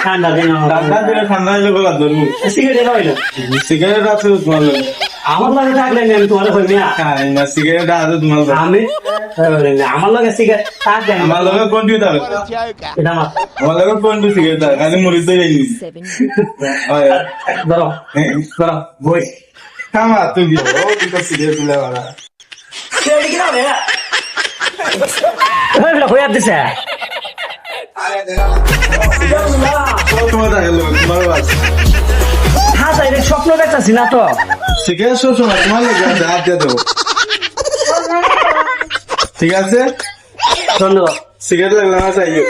ঠান্ডা দিন ঠান্ডা হইলে গলা ধরবো সিগারেট হইলো সিগারেট আছে তোমার আমার লগে থাকলে আমি তোমার হইনি না সিগারেট আছে তোমার আমি আমার লগে সিগারেট থাকলে আমার লগে কোনটি তার এটা আমার লগে কোনটি সিগারেট তার খালি মরিচ দিয়ে যাইনি ধরো ধরো বই কামা তুমি ও দিকে সিগারেট দিলে বাড়া সেটা কি হবে না হয়ে দিছে তোমার হ্যালো তোমার বাস হ্যাঁ তাই স্বপ্ন দেখতেছি না তো সিগারেট সব সময় তোমার লগে আছে হাত দিয়ে দেবো ঠিক আছে ধন্যবাদ সিগারেট লাগলে না চাইও